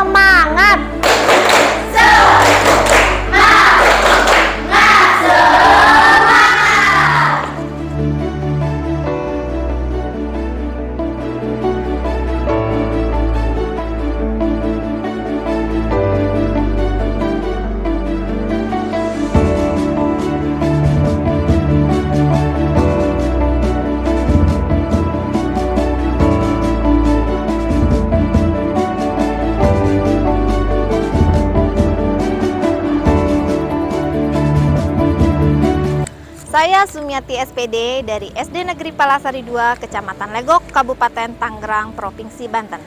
semangat. Saya Sumiati SPD dari SD Negeri Palasari 2, Kecamatan Legok, Kabupaten Tangerang, Provinsi Banten.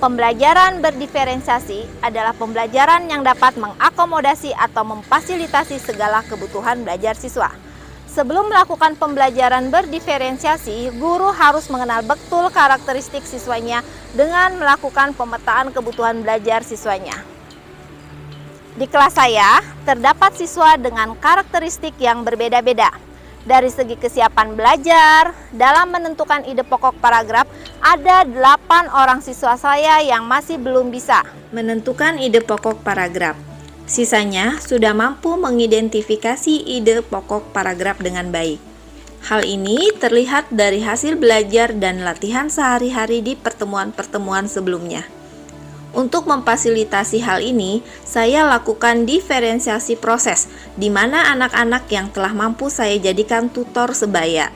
Pembelajaran berdiferensiasi adalah pembelajaran yang dapat mengakomodasi atau memfasilitasi segala kebutuhan belajar siswa. Sebelum melakukan pembelajaran berdiferensiasi, guru harus mengenal betul karakteristik siswanya dengan melakukan pemetaan kebutuhan belajar siswanya. Di kelas saya, terdapat siswa dengan karakteristik yang berbeda-beda. Dari segi kesiapan belajar, dalam menentukan ide pokok paragraf, ada 8 orang siswa saya yang masih belum bisa menentukan ide pokok paragraf. Sisanya sudah mampu mengidentifikasi ide pokok paragraf dengan baik. Hal ini terlihat dari hasil belajar dan latihan sehari-hari di pertemuan-pertemuan sebelumnya. Untuk memfasilitasi hal ini, saya lakukan diferensiasi proses, di mana anak-anak yang telah mampu saya jadikan tutor sebaya.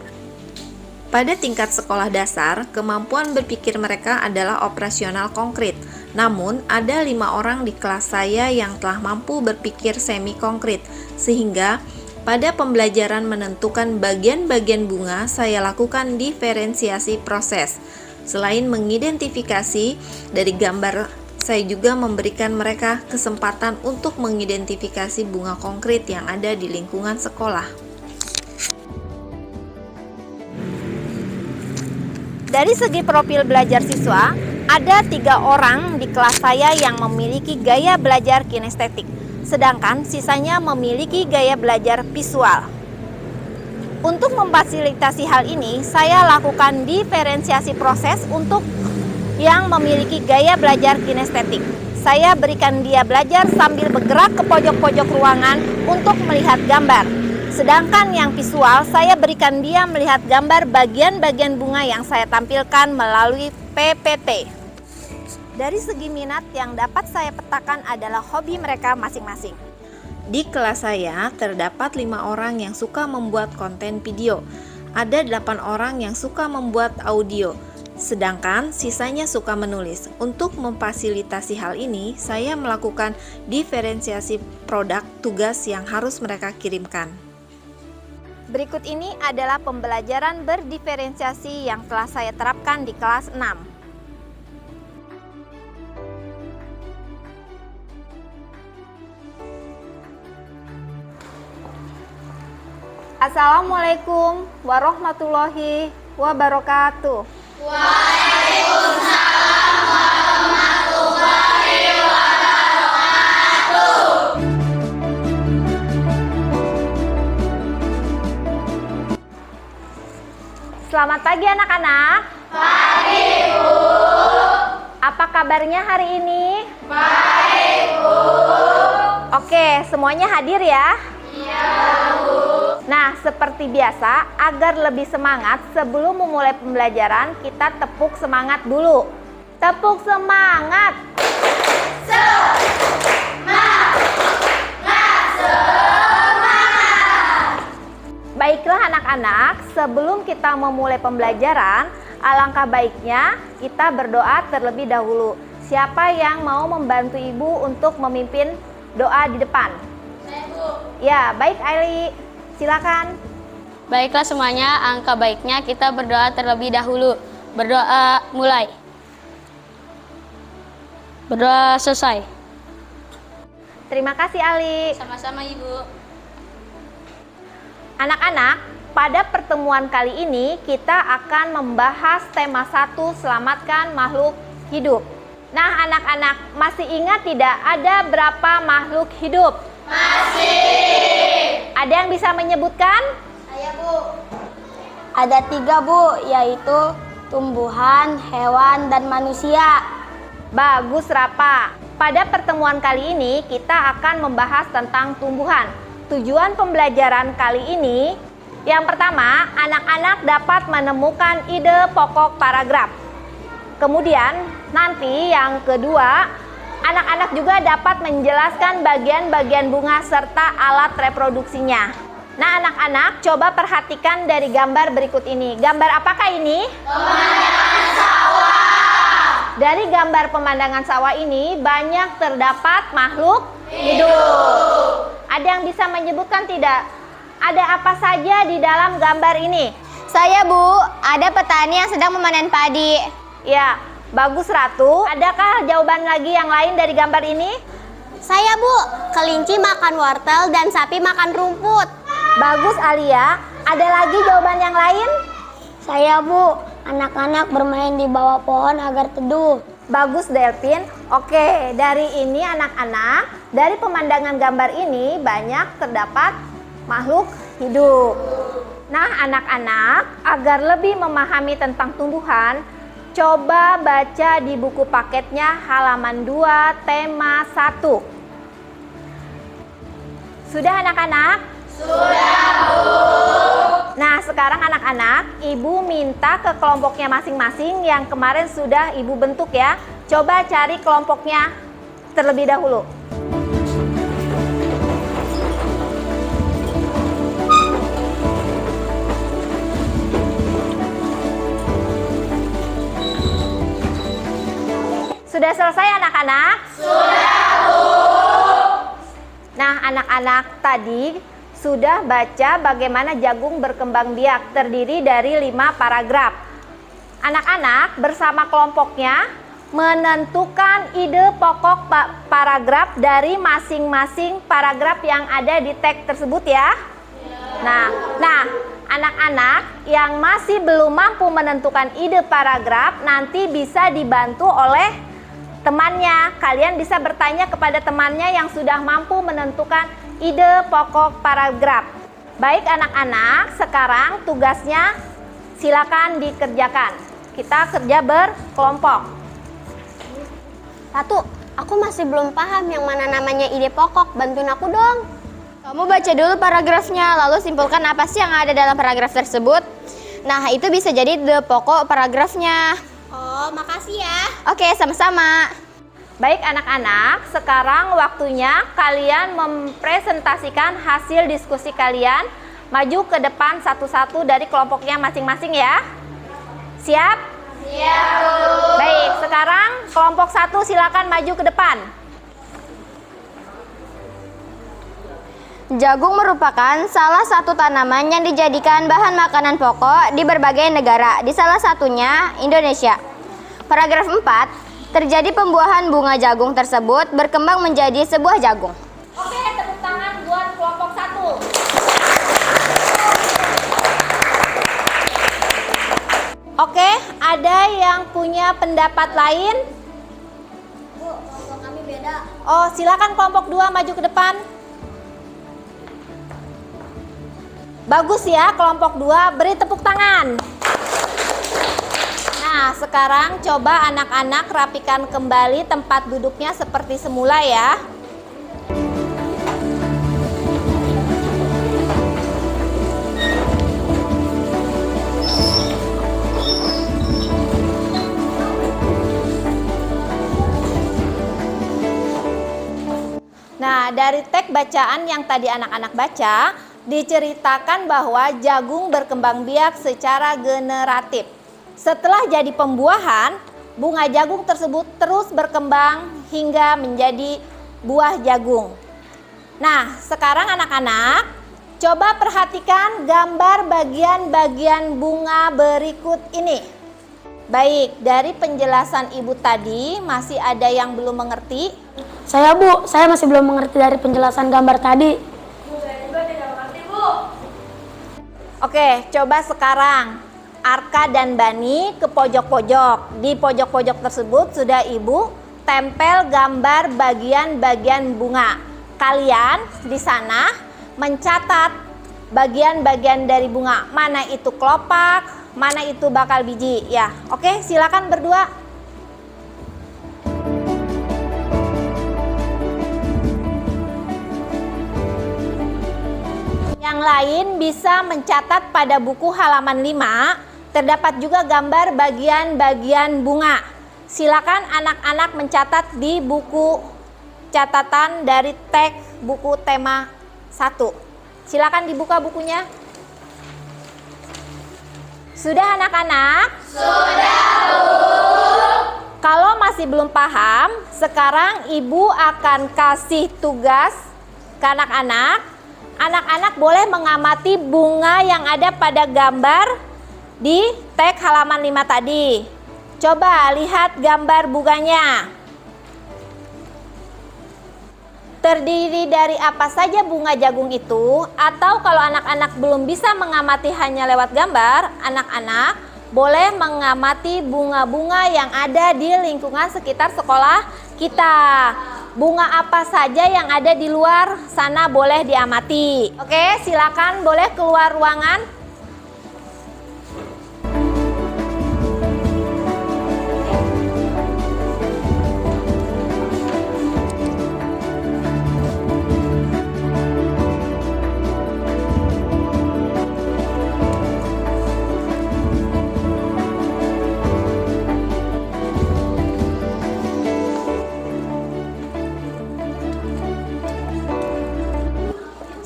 Pada tingkat sekolah dasar, kemampuan berpikir mereka adalah operasional konkret. Namun, ada 5 orang di kelas saya yang telah mampu berpikir semi konkret, sehingga pada pembelajaran menentukan bagian-bagian bunga, saya lakukan diferensiasi proses. Selain mengidentifikasi dari gambar, saya juga memberikan mereka kesempatan untuk mengidentifikasi bunga konkret yang ada di lingkungan sekolah. Dari segi profil belajar siswa, ada 3 orang di kelas saya yang memiliki gaya belajar kinestetik, sedangkan sisanya memiliki gaya belajar visual. Untuk memfasilitasi hal ini, saya lakukan diferensiasi proses untuk yang memiliki gaya belajar kinestetik. Saya berikan dia belajar sambil bergerak ke pojok-pojok ruangan untuk melihat gambar. Sedangkan yang visual, saya berikan dia melihat gambar bagian-bagian bunga yang saya tampilkan melalui PPT. Dari segi minat yang dapat saya petakan adalah hobi mereka masing-masing. Di kelas saya terdapat 5 orang yang suka membuat konten video. Ada 8 orang yang suka membuat audio. Sedangkan sisanya suka menulis. Untuk memfasilitasi hal ini, saya melakukan diferensiasi produk tugas yang harus mereka kirimkan. Berikut ini adalah pembelajaran berdiferensiasi yang telah saya terapkan di kelas 6. Assalamualaikum warahmatullahi wabarakatuh. Waalaikumsalam warahmatullahi wabarakatuh. Selamat pagi anak-anak. Pagi, Bu. Apa kabarnya hari ini? Baik, Bu. Oke, semuanya hadir ya? Iya, Bu. Nah, seperti biasa, agar lebih semangat sebelum memulai pembelajaran, kita tepuk semangat dulu. Tepuk semangat! Semangat! Baiklah anak-anak, sebelum kita memulai pembelajaran, alangkah baiknya kita berdoa terlebih dahulu. Siapa yang mau membantu Ibu untuk memimpin doa di depan? Saya, Bu. Ya, baik Aili. Silakan. Baiklah semuanya, angka baiknya kita berdoa terlebih dahulu. Berdoa mulai. Berdoa selesai. Terima kasih Ali. Sama-sama Ibu. Anak-anak, pada pertemuan kali ini kita akan membahas tema 1, selamatkan makhluk hidup. Nah anak-anak, masih ingat tidak ada berapa makhluk hidup? Masih. Ada yang bisa menyebutkan? Saya, Bu. Ada 3 Bu, yaitu tumbuhan, hewan, dan manusia. Bagus, Rapa. Pada pertemuan kali ini kita akan membahas tentang tumbuhan. Tujuan pembelajaran kali ini, yang pertama, anak-anak dapat menemukan ide pokok paragraf. Kemudian, nanti yang kedua, anak-anak juga dapat menjelaskan bagian-bagian bunga serta alat reproduksinya. Nah, anak-anak coba perhatikan dari gambar berikut ini. Gambar apakah ini? Pemandangan sawah. Dari gambar pemandangan sawah ini banyak terdapat makhluk hidup. Ada yang bisa menyebutkan tidak? Ada apa saja di dalam gambar ini? Saya, Bu, ada petani yang sedang memanen padi. Ya, bagus Ratu. Adakah jawaban lagi yang lain dari gambar ini? Saya, Bu, kelinci makan wortel dan sapi makan rumput. Bagus Alia. Ada lagi jawaban yang lain? Saya, Bu, anak-anak bermain di bawah pohon agar teduh. Bagus Delvin. Oke, dari ini anak-anak, dari pemandangan gambar ini banyak terdapat makhluk hidup. Nah, anak-anak, agar lebih memahami tentang tumbuhan, coba baca di buku paketnya halaman 2 tema 1. Sudah anak-anak? Sudah, Bu. Nah, sekarang anak-anak, Ibu minta ke kelompoknya masing-masing yang kemarin sudah Ibu bentuk ya. Coba cari kelompoknya terlebih dahulu. Sudah selesai anak-anak? Sudah, Bu. Nah, anak-anak tadi sudah baca bagaimana jagung berkembang biak, terdiri dari 5 paragraf. Anak-anak bersama kelompoknya menentukan ide pokok paragraf dari masing-masing paragraf yang ada di teks tersebut ya. Nah, anak-anak yang masih belum mampu menentukan ide paragraf nanti bisa dibantu oleh temannya. Kalian bisa bertanya kepada temannya yang sudah mampu menentukan ide pokok paragraf. Baik anak-anak, sekarang tugasnya silakan dikerjakan. Kita kerja berkelompok. Ratu, aku masih belum paham yang mana namanya ide pokok. Bantuin aku dong. Kamu baca dulu paragrafnya, lalu simpulkan apa sih yang ada dalam paragraf tersebut. Nah, itu bisa jadi ide pokok paragrafnya. Oh, makasih ya. Oke, sama-sama. Baik anak-anak, sekarang waktunya kalian mempresentasikan hasil diskusi kalian. Maju ke depan satu-satu dari kelompoknya masing-masing ya. Siap? Siap, Bu. Baik, sekarang kelompok 1 silakan maju ke depan. Jagung merupakan salah satu tanaman yang dijadikan bahan makanan pokok di berbagai negara, di salah satunya Indonesia. Paragraf 4, terjadi pembuahan bunga jagung tersebut berkembang menjadi sebuah jagung. Oke, tepuk tangan buat kelompok 1. Oke, ada yang punya pendapat lain? Bu, kelompok kami beda. Oh, silakan kelompok 2 maju ke depan. Bagus ya, kelompok 2, beri tepuk tangan. Nah, sekarang coba anak-anak rapikan kembali tempat duduknya seperti semula ya. Nah, dari teks bacaan yang tadi anak-anak baca, diceritakan bahwa jagung berkembang biak secara generatif. Setelah jadi pembuahan, bunga jagung tersebut terus berkembang hingga menjadi buah jagung. Nah, sekarang anak-anak, coba perhatikan gambar bagian-bagian bunga berikut ini. Baik, dari penjelasan Ibu tadi, masih ada yang belum mengerti? Saya, Bu, saya masih belum mengerti dari penjelasan gambar tadi. Oke, coba sekarang Arka dan Bani ke pojok-pojok. Di pojok-pojok tersebut sudah Ibu tempel gambar bagian-bagian bunga. Kalian di sana mencatat bagian-bagian dari bunga. Mana itu kelopak, mana itu bakal biji ya. Oke, silakan berdua. Yang lain bisa mencatat pada buku halaman 5, terdapat juga gambar bagian-bagian bunga. Silakan anak-anak mencatat di buku catatan dari teks buku tema 1. Silakan dibuka bukunya. Sudah anak-anak? Sudah, Bu. Kalau masih belum paham, sekarang Ibu akan kasih tugas ke anak-anak. Anak-anak boleh mengamati bunga yang ada pada gambar di teks halaman 5 tadi. Coba lihat gambar bunganya. Terdiri dari apa saja bunga jagung itu? Atau kalau anak-anak belum bisa mengamati hanya lewat gambar, anak-anak boleh mengamati bunga-bunga yang ada di lingkungan sekitar sekolah kita. Bunga apa saja yang ada di luar sana boleh diamati. Oke, silakan boleh keluar ruangan.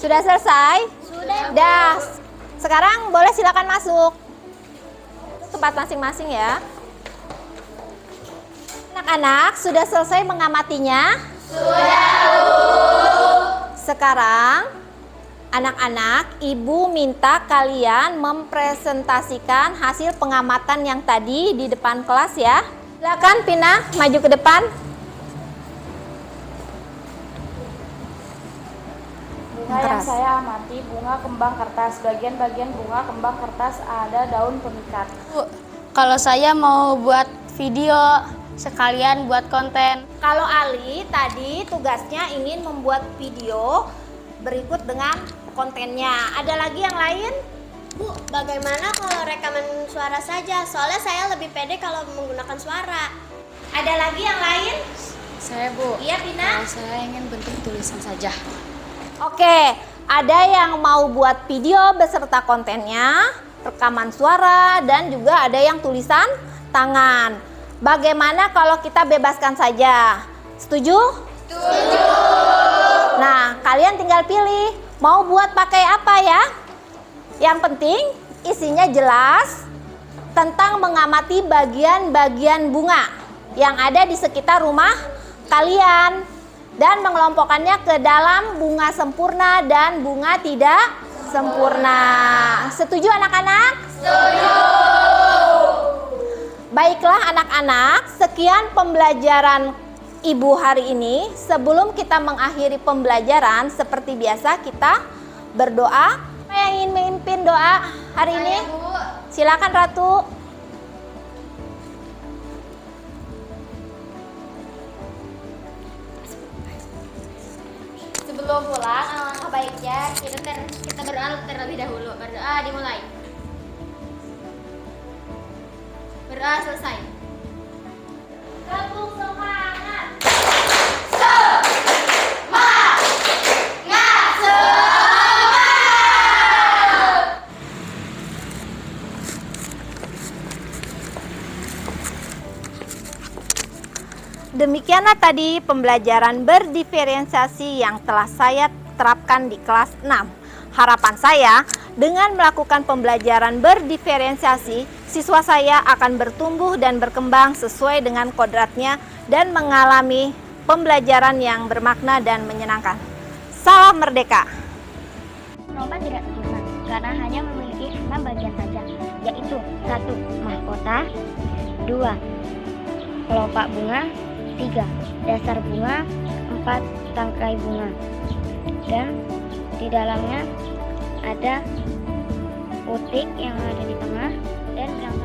Sudah selesai? Sudah. Sekarang boleh silakan masuk tempat masing-masing ya. Anak-anak sudah selesai mengamatinya? Sudah, Bu. Sekarang anak-anak, Ibu minta kalian mempresentasikan hasil pengamatan yang tadi di depan kelas ya. Silakan Pina maju ke depan. Bunga yang saya amati bunga kembang kertas. Bagian-bagian bunga kembang kertas ada daun pemikat. Bu, kalau saya mau buat video sekalian buat konten. Kalau Ali tadi tugasnya ingin membuat video berikut dengan kontennya. Ada lagi yang lain? Bu, bagaimana kalau rekaman suara saja? Soalnya saya lebih pede kalau menggunakan suara. Ada lagi yang lain? Saya, Bu. Iya, Pina. Kalau saya ingin bentuk tulisan saja. Oke, ada yang mau buat video beserta kontennya, rekaman suara, dan juga ada yang tulisan tangan. Bagaimana kalau kita bebaskan saja? Setuju? Setuju. Nah, kalian tinggal pilih mau buat pakai apa ya? Yang penting isinya jelas tentang mengamati bagian-bagian bunga yang ada di sekitar rumah kalian dan mengelompokkannya ke dalam bunga sempurna dan bunga tidak sempurna. Setuju anak-anak? Setuju. Baiklah anak-anak, sekian pembelajaran Ibu hari ini. Sebelum kita mengakhiri pembelajaran, seperti biasa kita berdoa. Siapa yang ingin memimpin doa hari ini? Silakan Ratu. Sebelum pulang, alangkah baiknya kita berdoa terlebih dahulu. Berdoa dimulai. Berdoa selesai. Gabung semangat. Demikianlah tadi pembelajaran berdiferensiasi yang telah saya terapkan di kelas 6. Harapan saya, dengan melakukan pembelajaran berdiferensiasi, siswa saya akan bertumbuh dan berkembang sesuai dengan kodratnya dan mengalami pembelajaran yang bermakna dan menyenangkan. Salam merdeka! Lomba tidak sempurna karena hanya memiliki 6 bagian saja, yaitu 1. Mahkota, 2. Kelopak bunga, 3. Dasar bunga, 4. Tangkai bunga. Dan di dalamnya ada putik yang ada di tengah dan berangkai